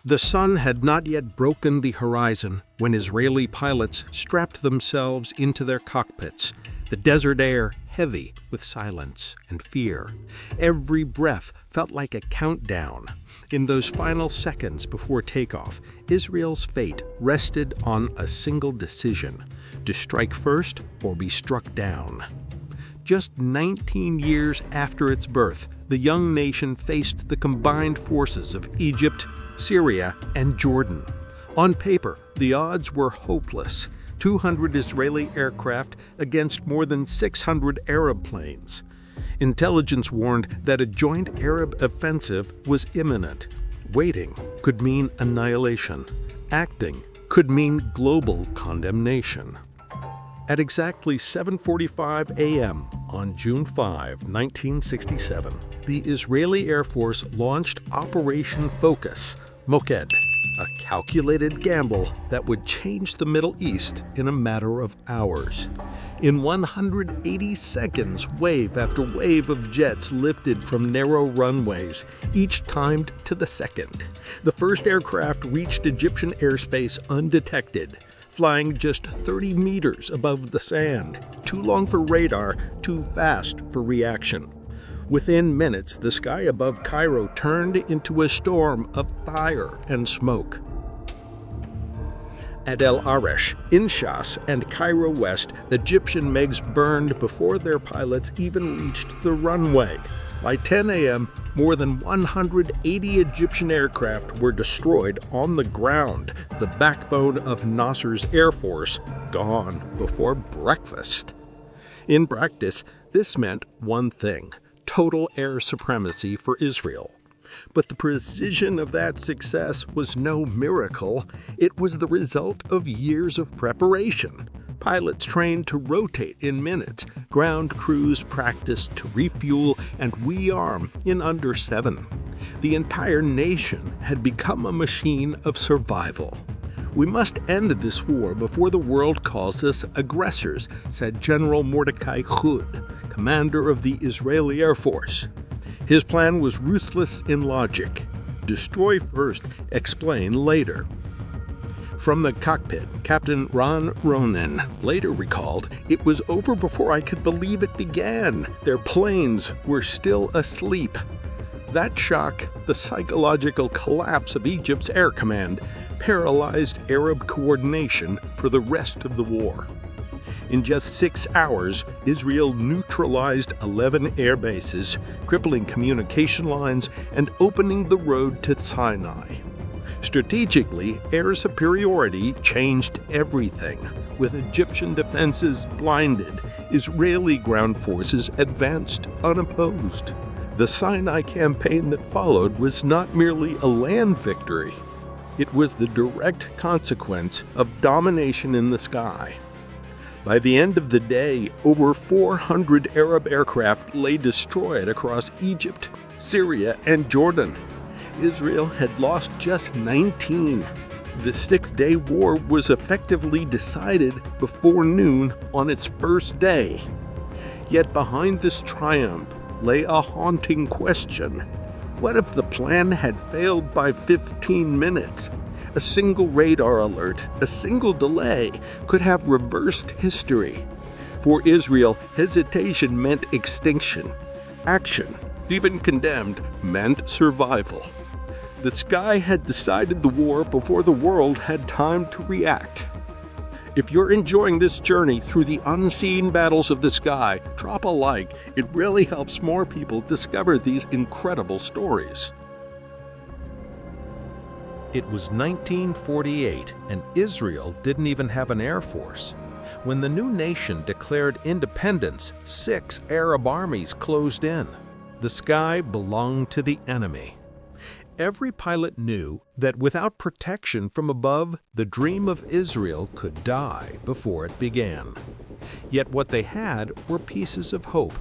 The sun had not yet broken the horizon when Israeli pilots strapped themselves into their cockpits, the desert air heavy with silence and fear. Every breath felt like a countdown. In those final seconds before takeoff, Israel's fate rested on a single decision: to strike first or be struck down. Just 19 years after its birth, the young nation faced the combined forces of Egypt, Syria, and Jordan. On paper, the odds were hopeless: 200 Israeli aircraft against more than 600 Arab planes. Intelligence warned that a joint Arab offensive was imminent. Waiting could mean annihilation. Acting could mean global condemnation. At exactly 7:45 a.m. on June 5, 1967, the Israeli Air Force launched Operation Focus, Moked, a calculated gamble that would change the Middle East in a matter of hours. In 180 seconds, wave after wave of jets lifted from narrow runways, each timed to the second. The first aircraft reached Egyptian airspace undetected, flying just 30 meters above the sand. Too long for radar, too fast for reaction. Within minutes, the sky above Cairo turned into a storm of fire and smoke. At El Arish, Inshas, and Cairo West, Egyptian MiGs burned before their pilots even reached the runway. By 10 a.m., more than 180 Egyptian aircraft were destroyed on the ground, the backbone of Nasser's Air Force gone before breakfast. In practice, this meant one thing: total air supremacy for Israel. But the precision of that success was no miracle. It was the result of years of preparation. Pilots trained to rotate in minutes, ground crews practiced to refuel and rearm in under 7. The entire nation had become a machine of survival. "We must end this war before the world calls us aggressors," said General Mordecai Hood, commander of the Israeli Air Force. His plan was ruthless in logic: destroy first, explain later. From the cockpit, Captain Ron Ronen later recalled, "It was over before I could believe it began. Their planes were still asleep." That shock, the psychological collapse of Egypt's air command, paralyzed Arab coordination for the rest of the war. In just 6 hours, Israel neutralized 11 air bases, crippling communication lines and opening the road to Sinai. Strategically, air superiority changed everything. With Egyptian defenses blinded, Israeli ground forces advanced unopposed. The Sinai campaign that followed was not merely a land victory. It was the direct consequence of domination in the sky. By the end of the day, over 400 Arab aircraft lay destroyed across Egypt, Syria, and Jordan. Israel had lost just 19. The 6-day war was effectively decided before noon on its first day. Yet behind this triumph lay a haunting question. What if the plan had failed by 15 minutes? A single radar alert, a single delay, could have reversed history. For Israel, hesitation meant extinction. Action, even condemned, meant survival. The sky had decided the war before the world had time to react. If you're enjoying this journey through the unseen battles of the sky, drop a like. It really helps more people discover these incredible stories. It was 1948, and Israel didn't even have an air force. When the new nation declared independence, 6 Arab armies closed in. The sky belonged to the enemy. Every pilot knew that without protection from above, the dream of Israel could die before it began. Yet what they had were pieces of hope.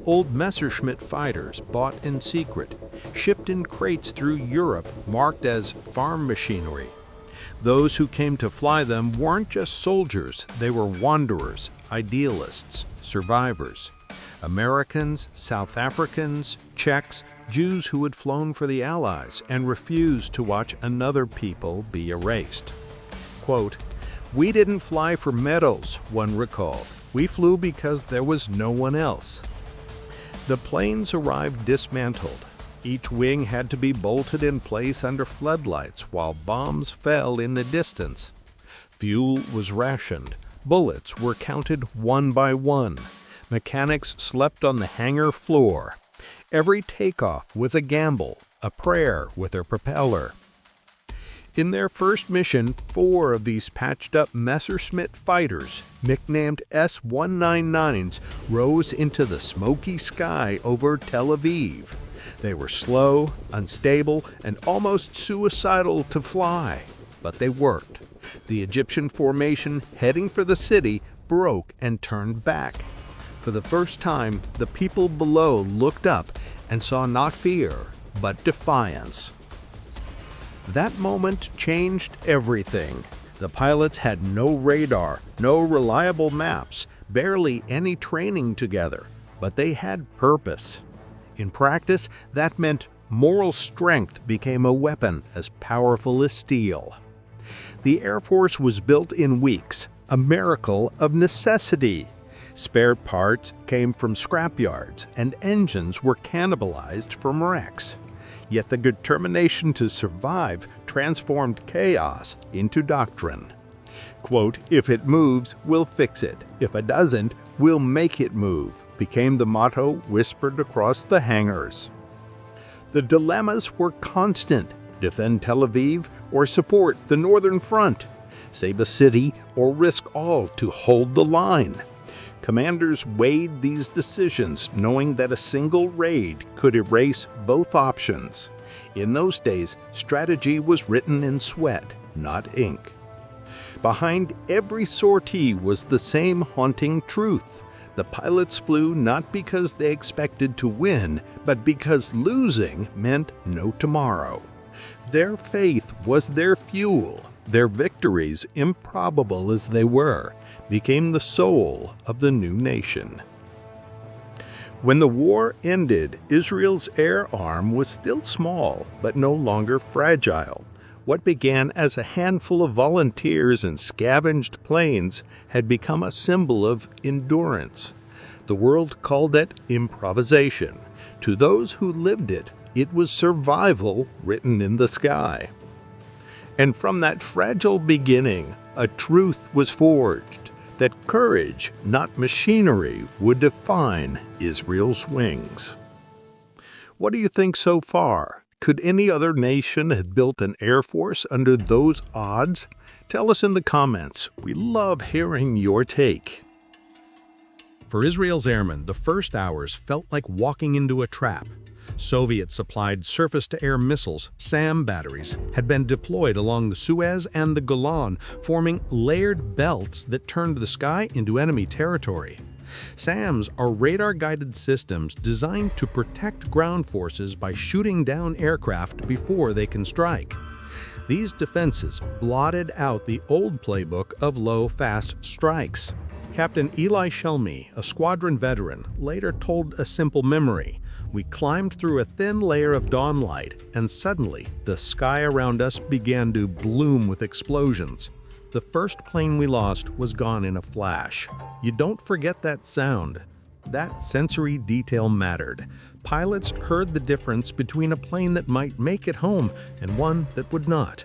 Old Messerschmitt fighters bought in secret, shipped in crates through Europe marked as farm machinery. Those who came to fly them weren't just soldiers, they were wanderers, idealists, survivors. Americans, South Africans, Czechs, Jews who had flown for the Allies and refused to watch another people be erased. Quote, "We didn't fly for medals," one recalled. "We flew because there was no one else." The planes arrived dismantled. Each wing had to be bolted in place under floodlights while bombs fell in the distance. Fuel was rationed. Bullets were counted one by one. Mechanics slept on the hangar floor. Every takeoff was a gamble, a prayer with a propeller. In their first mission, 4 of these patched-up Messerschmitt fighters, nicknamed S-199s, rose into the smoky sky over Tel Aviv. They were slow, unstable, and almost suicidal to fly, but they worked. The Egyptian formation heading for the city broke and turned back. For the first time, the people below looked up and saw not fear, but defiance. That moment changed everything. The pilots had no radar, no reliable maps, barely any training together, but they had purpose. In practice, that meant moral strength became a weapon as powerful as steel. The Air Force was built in weeks, a miracle of necessity. Spare parts came from scrapyards, and engines were cannibalized from wrecks. Yet the determination to survive transformed chaos into doctrine. Quote, "If it moves, we'll fix it. If it doesn't, we'll make it move," became the motto whispered across the hangars. The dilemmas were constant: defend Tel Aviv or support the Northern Front, save a city or risk all to hold the line. Commanders weighed these decisions, knowing that a single raid could erase both options. In those days, strategy was written in sweat, not ink. Behind every sortie was the same haunting truth. The pilots flew not because they expected to win, but because losing meant no tomorrow. Their faith was their fuel. Their victories, improbable as they were, became the soul of the new nation. When the war ended, Israel's air arm was still small, but no longer fragile. What began as a handful of volunteers and scavenged planes had become a symbol of endurance. The world called it improvisation. To those who lived it, it was survival written in the sky. And from that fragile beginning, a truth was forged: that courage, not machinery, would define Israel's wings. What do you think so far? Could any other nation have built an air force under those odds? Tell us in the comments. We love hearing your take. For Israel's airmen, the first hours felt like walking into a trap. Soviet-supplied surface-to-air missiles, SAM batteries, had been deployed along the Suez and the Golan, forming layered belts that turned the sky into enemy territory. SAMs are radar-guided systems designed to protect ground forces by shooting down aircraft before they can strike. These defenses blotted out the old playbook of low, fast strikes. Captain Eli Shelmy, a squadron veteran, later told a simple memory: "We climbed through a thin layer of dawn light, and suddenly the sky around us began to bloom with explosions. The first plane we lost was gone in a flash." You don't forget that sound. That sensory detail mattered. Pilots heard the difference between a plane that might make it home and one that would not.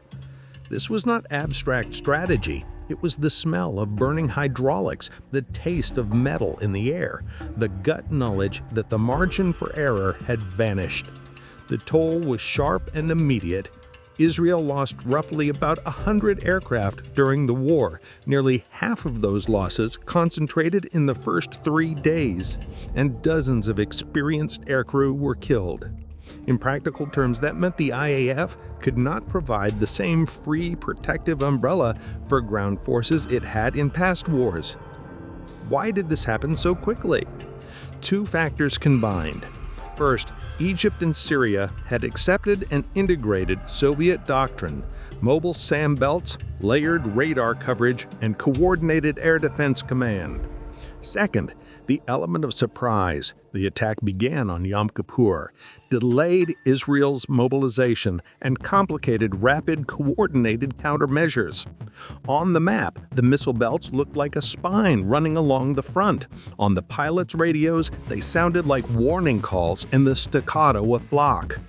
This was not abstract strategy. It was the smell of burning hydraulics, the taste of metal in the air, the gut knowledge that the margin for error had vanished. The toll was sharp and immediate. Israel lost roughly about 100 aircraft during the war, nearly half of those losses concentrated in the first 3 days, and dozens of experienced aircrew were killed. In practical terms, that meant the IAF could not provide the same free protective umbrella for ground forces it had in past wars. Why did this happen so quickly? 2 factors combined. First, Egypt and Syria had accepted and integrated Soviet doctrine, mobile SAM belts, layered radar coverage, and coordinated air defense command. Second, the element of surprise. The attack began on Yom Kippur, delayed Israel's mobilization, and complicated rapid, coordinated countermeasures. On the map, the missile belts looked like a spine running along the front. On the pilots' radios, they sounded like warning calls in the staccato of Flock.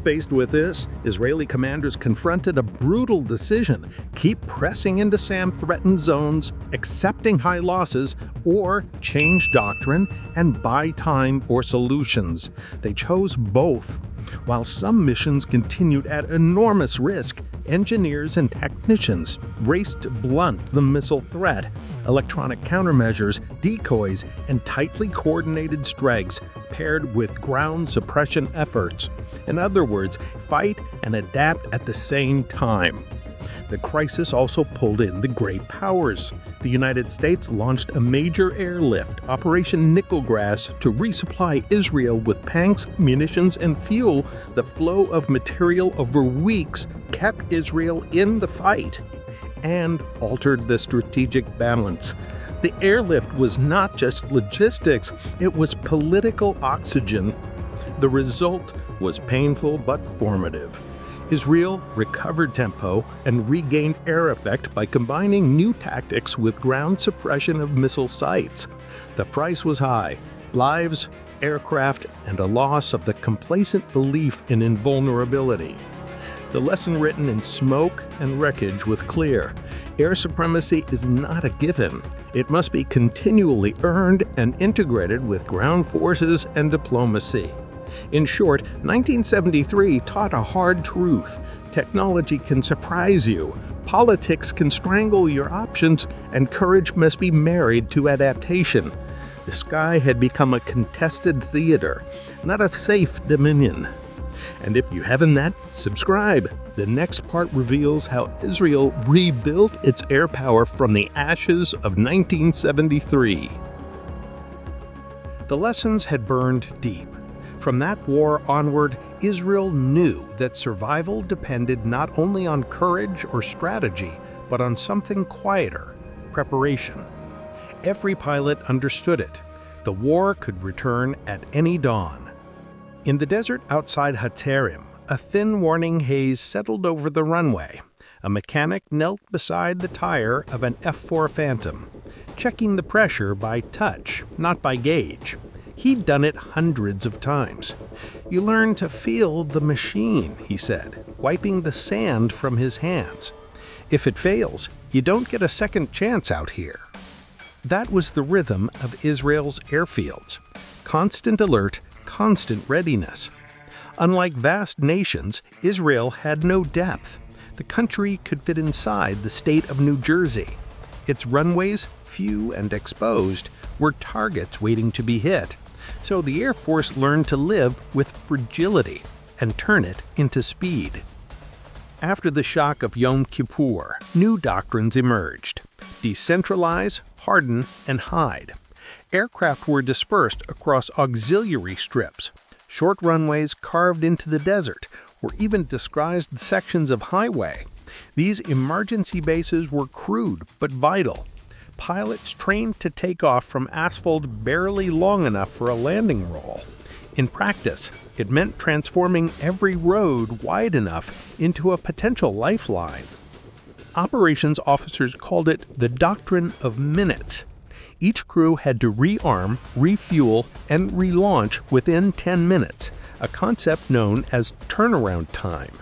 Faced with this, Israeli commanders confronted a brutal decision: keep pressing into SAM-threatened zones, accepting high losses, or change doctrine and buy time or solutions. They chose both. While some missions continued at enormous risk, engineers and technicians raced to blunt the missile threat. Electronic countermeasures, decoys, and tightly coordinated strikes paired with ground suppression efforts. In other words, fight and adapt at the same time. The crisis also pulled in the great powers. The United States launched a major airlift, Operation Nickelgrass, to resupply Israel with tanks, munitions, and fuel. The flow of material over weeks kept Israel in the fight and altered the strategic balance. The airlift was not just logistics, it was political oxygen. The result was painful but formative. Israel recovered tempo and regained air effect by combining new tactics with ground suppression of missile sites. The price was high: lives, aircraft, and a loss of the complacent belief in invulnerability. The lesson written in smoke and wreckage was clear: air supremacy is not a given. It must be continually earned and integrated with ground forces and diplomacy. In short, 1973 taught a hard truth: technology can surprise you, politics can strangle your options, and courage must be married to adaptation. The sky had become a contested theater, not a safe dominion. And if you haven't yet, subscribe. The next part reveals how Israel rebuilt its air power from the ashes of 1973. The lessons had burned deep. From that war onward, Israel knew that survival depended not only on courage or strategy, but on something quieter: preparation. Every pilot understood it. The war could return at any dawn. In the desert outside Hatterim, a thin warning haze settled over the runway. A mechanic knelt beside the tire of an F-4 Phantom, checking the pressure by touch, not by gauge. He'd done it hundreds of times. "You learn to feel the machine," he said, wiping the sand from his hands. "If it fails, you don't get a second chance out here." That was the rhythm of Israel's airfields: constant alert, constant readiness. Unlike vast nations, Israel had no depth. The country could fit inside the state of New Jersey. Its runways, few and exposed, were targets waiting to be hit. So the Air Force learned to live with fragility and turn it into speed. After the shock of Yom Kippur, new doctrines emerged: decentralize, harden, and hide. Aircraft were dispersed across auxiliary strips, short runways carved into the desert, or even disguised sections of highway. These emergency bases were crude but vital. Pilots trained to take off from asphalt barely long enough for a landing roll. In practice, it meant transforming every road wide enough into a potential lifeline. Operations officers called it the doctrine of minutes. Each crew had to rearm, refuel, and relaunch within 10 minutes, a concept known as turnaround time.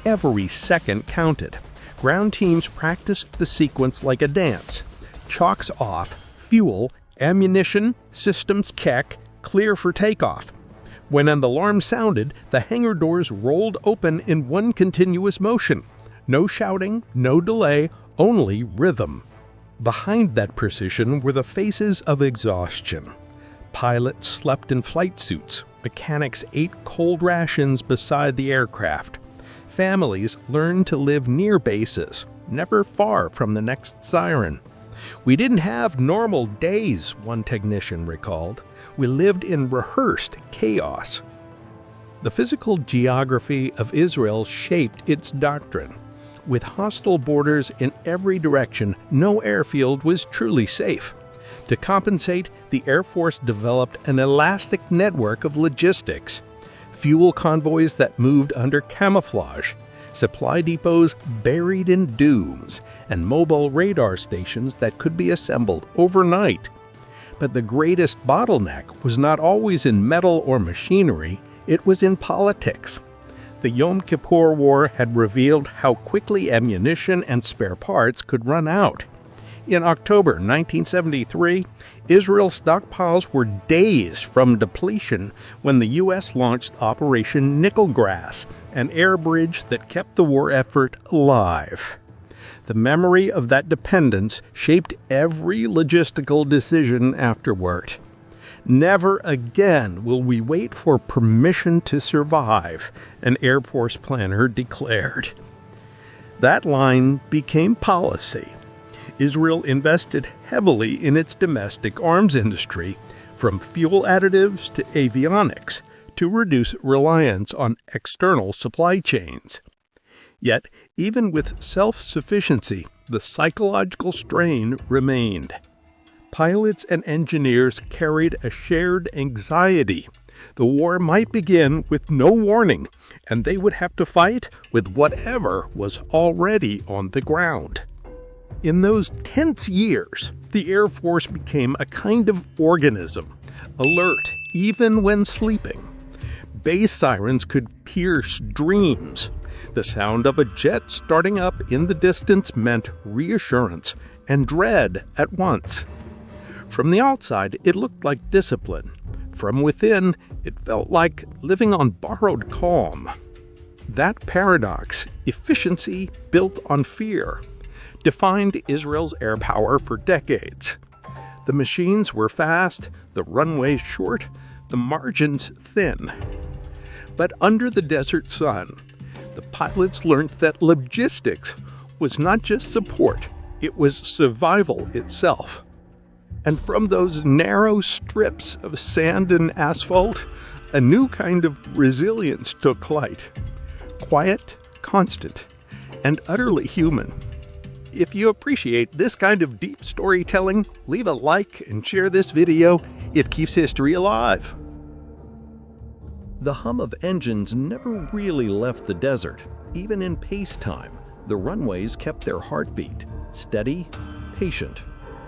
Every second counted. Ground teams practiced the sequence like a dance: chocks off, fuel, ammunition, systems check, clear for takeoff. When an alarm sounded, the hangar doors rolled open in one continuous motion. No shouting, no delay, only rhythm. Behind that precision were the faces of exhaustion. Pilots slept in flight suits. Mechanics ate cold rations beside the aircraft. Families learned to live near bases, never far from the next siren. "We didn't have normal days," one technician recalled. "We lived in rehearsed chaos." The physical geography of Israel shaped its doctrine. With hostile borders in every direction, no airfield was truly safe. To compensate, the Air Force developed an elastic network of logistics: fuel convoys that moved under camouflage, supply depots buried in dunes, and mobile radar stations that could be assembled overnight. But the greatest bottleneck was not always in metal or machinery, it was in politics. The Yom Kippur War had revealed how quickly ammunition and spare parts could run out. In October 1973, Israel's stockpiles were days from depletion when the U.S. launched Operation Nickelgrass, an air bridge that kept the war effort alive. The memory of that dependence shaped every logistical decision afterward. "Never again will we wait for permission to survive," an Air Force planner declared. That line became policy. Israel invested heavily in its domestic arms industry, from fuel additives to avionics, to reduce reliance on external supply chains. Yet, even with self-sufficiency, the psychological strain remained. Pilots and engineers carried a shared anxiety. The war might begin with no warning, and they would have to fight with whatever was already on the ground. In those tense years, the Air Force became a kind of organism, alert even when sleeping. Base sirens could pierce dreams. The sound of a jet starting up in the distance meant reassurance and dread at once. From the outside, it looked like discipline. From within, it felt like living on borrowed calm. That paradox, efficiency built on fear, defined Israel's air power for decades. The machines were fast, the runways short, the margins thin. But under the desert sun, the pilots learned that logistics was not just support, it was survival itself. And from those narrow strips of sand and asphalt, a new kind of resilience took flight. Quiet, constant, and utterly human. If you appreciate this kind of deep storytelling, leave a like and share this video. It keeps history alive. The hum of engines never really left the desert. Even in pacetime, the runways kept their heartbeat, steady, patient,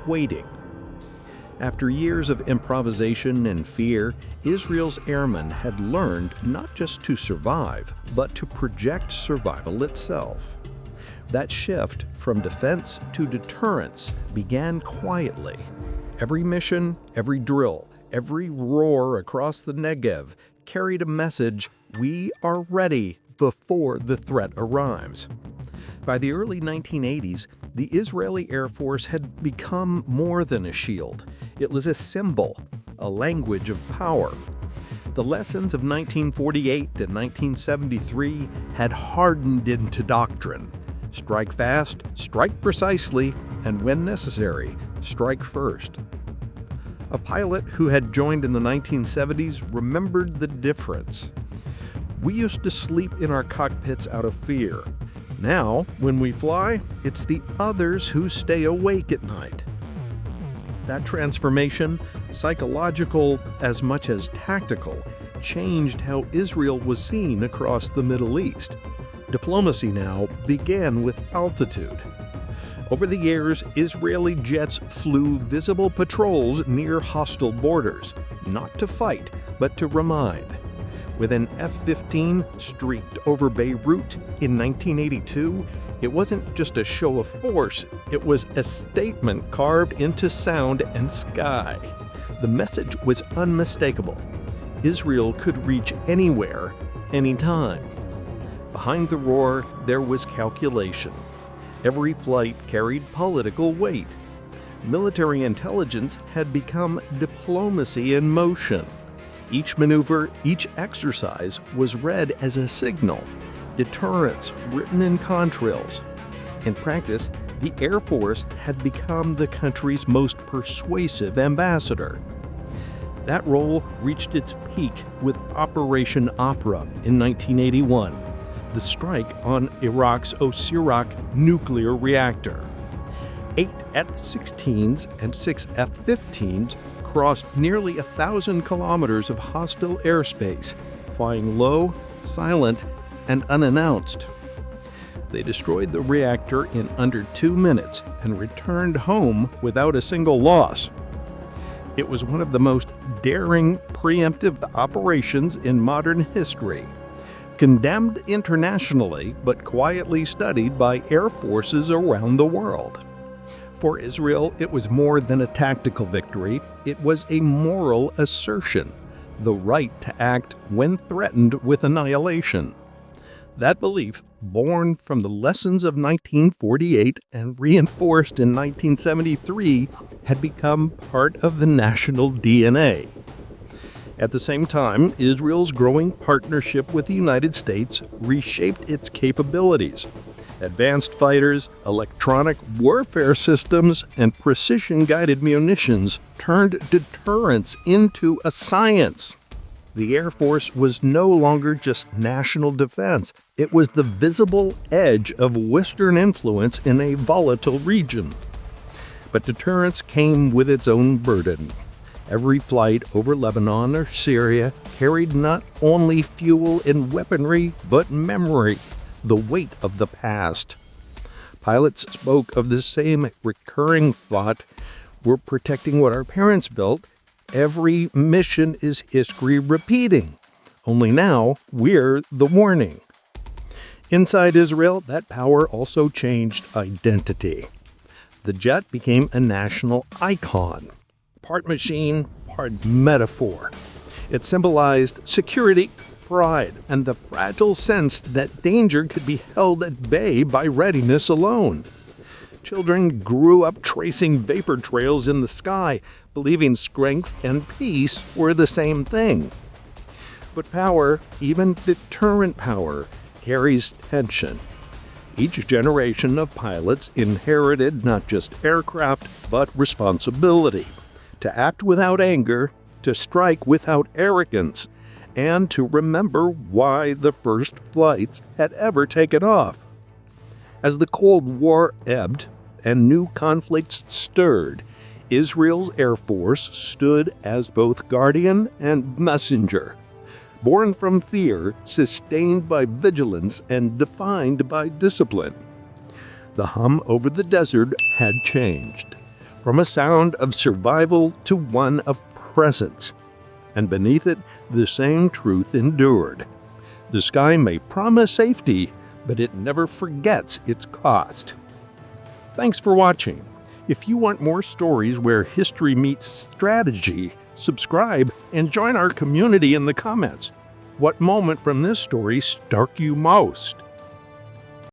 waiting. After years of improvisation and fear, Israel's airmen had learned not just to survive, but to project survival itself. That shift from defense to deterrence began quietly. Every mission, every drill, every roar across the Negev carried a message: we are ready before the threat arrives. By the early 1980s, the Israeli Air Force had become more than a shield. It was a symbol, a language of power. The lessons of 1948 and 1973 had hardened into doctrine. Strike fast, strike precisely, and when necessary, strike first. A pilot who had joined in the 1970s remembered the difference. We used to sleep in our cockpits out of fear. Now, when we fly, it's the others who stay awake at night. That transformation, psychological as much as tactical, changed how Israel was seen across the Middle East. Diplomacy now began with altitude. Over the years, Israeli jets flew visible patrols near hostile borders, not to fight, but to remind. With an F-15 streaked over Beirut in 1982, it wasn't just a show of force, it was a statement carved into sound and sky. The message was unmistakable. Israel could reach anywhere, anytime. Behind the roar, there was calculation. Every flight carried political weight. Military intelligence had become diplomacy in motion. Each maneuver, each exercise was read as a signal, deterrence written in contrails. In practice, the Air Force had become the country's most persuasive ambassador. That role reached its peak with Operation Opera in 1981, the strike on Iraq's Osirak nuclear reactor. 8 F-16s and 6 F-15s crossed nearly 1,000 kilometers of hostile airspace, flying low, silent, and unannounced. They destroyed the reactor in under 2 minutes and returned home without a single loss. It was one of the most daring preemptive operations in modern history, condemned internationally but quietly studied by air forces around the world. For Israel, it was more than a tactical victory. It was a moral assertion, the right to act when threatened with annihilation. That belief, born from the lessons of 1948 and reinforced in 1973, had become part of the national DNA. At the same time, Israel's growing partnership with the United States reshaped its capabilities. Advanced fighters, electronic warfare systems, and precision-guided munitions turned deterrence into a science. The Air Force was no longer just national defense. It was the visible edge of Western influence in a volatile region. But deterrence came with its own burden. Every flight over Lebanon or Syria carried not only fuel and weaponry, but memory, the weight of the past. Pilots spoke of the same recurring thought: we're protecting what our parents built. Every mission is history repeating. Only now, we're the warning. Inside Israel, that power also changed identity. The jet became a national icon, part machine, part metaphor. It symbolized security, pride, and the fragile sense that danger could be held at bay by readiness alone. Children grew up tracing vapor trails in the sky, believing strength and peace were the same thing. But power, even deterrent power, carries tension. Each generation of pilots inherited not just aircraft, but responsibility. To act without anger, to strike without arrogance, and to remember why the first flights had ever taken off. As the Cold War ebbed and new conflicts stirred, Israel's Air Force stood as both guardian and messenger, born from fear, sustained by vigilance, and defined by discipline. The hum over the desert had changed, from a sound of survival to one of presence, and beneath it, the same truth endured. The sky may promise safety, but it never forgets its cost. Thanks for watching. If you want more stories where history meets strategy, subscribe and join our community in the comments. What moment from this story struck you most?